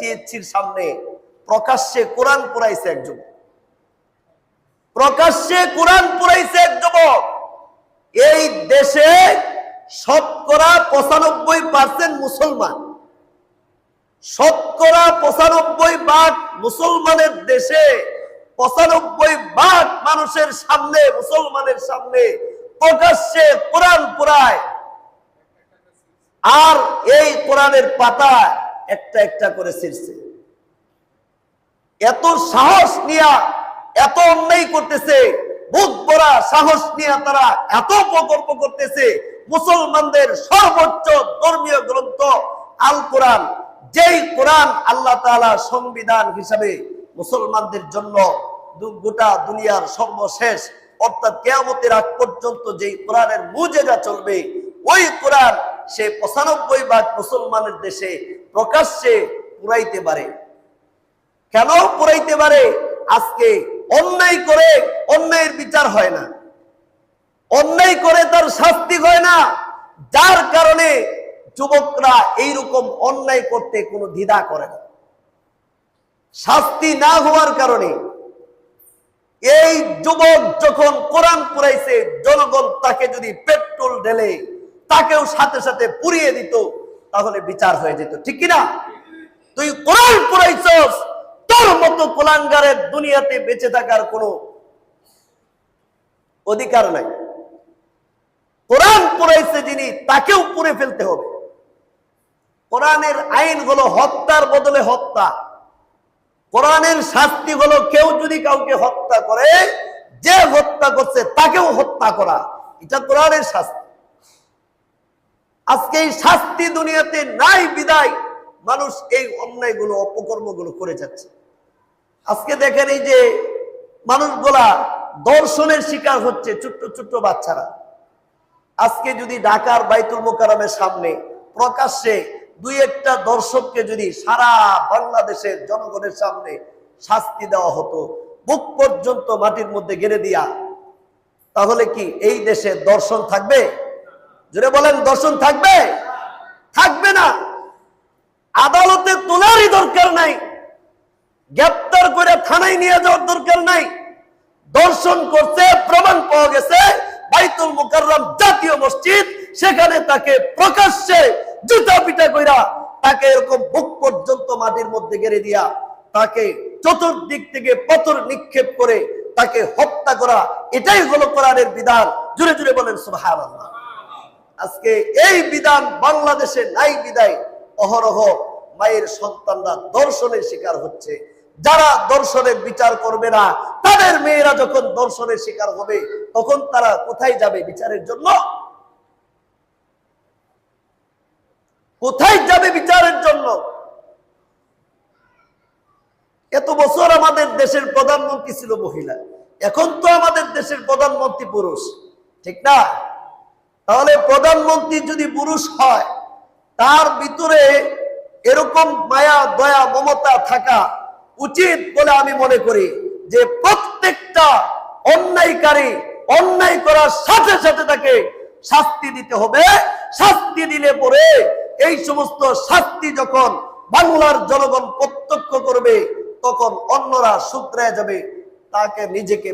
টিএসসির সামনে প্রকাশ্যে কোরআন পড়াইছে এক যুবক, প্রকাশ্যে কোরআন পড়াইছে এক যুবক। এই দেশে শতকরা 95% মুসলমান, শতকরা 95% মুসলমানের দেশে 95% মানুষের সামনে, মুসলমানের সামনে প্রকাশ্যে কোরআন পড়ায়। আর এই কোরআনের পাতা একটা একটা করে ছিঁড়ছে। এত সাহস নিয়ে এত অন্যায় করতেছে, বুক ভরা সাহস নিয়ে তারা এত প্রকল্প করতেছে। মুসলমানদের সর্বোচ্চ ধর্মীয় গ্রন্থ আল কোরআন, যেই কোরআন আল্লাহ তাআলা সংবিধান হিসাবে মুসলমানদের জন্য গোটা দুনিয়ার সর্বশেষ অর্থাৎ কিয়ামতের আগ পর্যন্ত যেই কোরআনের মুজিজা চলবে, ওই কোরআন সে 95% মুসলমানের দেশে প্রকাশ্যে পুরাইতে পারে। কেন পুরাইতে পারে? আজকে অন্যায় করে অন্যায়ের বিচার হয় না, অন্যায় করে তার শাস্তি হয় না, যার কারণে যুবকরা এইরকম অন্যায় করতে কোনো দ্বিধা করে না। শাস্তি না হওয়ার কারণে এই যুবক যখন কোরআন পুরাইছে, জনগণ তাকে যদি পেট্রোল ঢেলে তাকেও সাথে সাথে পুড়িয়ে দিত, তাহলে বিচার হয়ে যেত, ঠিক কিনা? তুই কোরআন পুরাইছস, তোর মতো কুলাঙ্গারের দুনিয়াতে বেঁচে থাকার কোনো অধিকার নাই। কোরআন পুরাইছে যিনি, তাকেও পুড়ে ফেলতে হবে। কোরআনের আইন হলো হত্যার বদলে হত্যা। কোরআনের শাস্তি হলো কেউ যদি কাউকে হত্যা করে, যে হত্যা করছে তাকেও হত্যা করা, এটা কোরআনের শাস্তি। আজকে এই শাস্তি দুনিয়াতে নাই বিদায় মানুষ এই অন্যায়গুলো অপকর্মগুলো করে যাচ্ছে। আজকে দেখেন এই যে মানুষগুলা দর্শনের শিকার হচ্ছে, ছোট্ট ছোট্ট বাচ্চারা। আজকে যদি ঢাকার বাইতুল মোকাররমের সামনে প্রকাশ্যে দুই একটা দর্শককে যদি সারা বাংলাদেশের জনগণের সামনে শাস্তি দেওয়া হতো, বুক পর্যন্ত মাটির মধ্যে গেড়ে দিয়া, তাহলে কি এই দেশে দর্শন থাকবে? জোরে বলেন, দর্শন থাকবে? থাকবে না। আদালতে তোলারই দরকার নাই, গ্রেপ্তার করে থানায় নিয়ে যাওয়ার দরকার নাই। দর্শন করছে, প্রমাণ পাওয়া গেছে, বাইতুল মুকাররম জাতীয় মসজিদ, সেখানে তাকে প্রকাশ্যে জুতা পিটা কইরা, তাকে এরকম বুক পর্যন্ত মাটির মধ্যে গেড়ে দিয়া, তাকে চতুর্দিক থেকে পাথর নিক্ষেপ করে তাকে হত্যা করা, এটাই হলো কোরআনের বিধান। জুড়ে জুড়ে বলেন সুবহানাল্লাহ। আজকে এই বিধান বাংলাদেশে নাই বিদায় অহরহ মায়ের সন্তানরা দর্শনের শিকার হচ্ছে। যারা দর্শনের বিচার করবে না, তাদের মেয়েরা যখন দর্শনের শিকার হবে, তখন তারা কোথায় যাবে বিচারের জন্য? কোথায় যাবে বিচারের জন্য? এত বছর আমাদের দেশের প্রধানমন্ত্রী ছিল মহিলা, এখন তো আমাদের দেশের প্রধানমন্ত্রী পুরুষ, ঠিক না? তাহলে প্রধানমন্ত্রী যদি পুরুষ হয়, তার ভিতরে এরকম মায়া দয়া মমতা থাকা উচিত বলে আমি মনে করি, যে প্রত্যেকটা অন্যায়কারী অন্যায় করার সাথে সাথে তাকে শাস্তি দিতে হবে। শাস্তি দিলে পরে এই সমস্ত শাস্তি যখন বাংলার জনগণ প্রত্যক্ষ করবে, তখন অন্যরা শুধরে যাবে, তাকে নিজেকে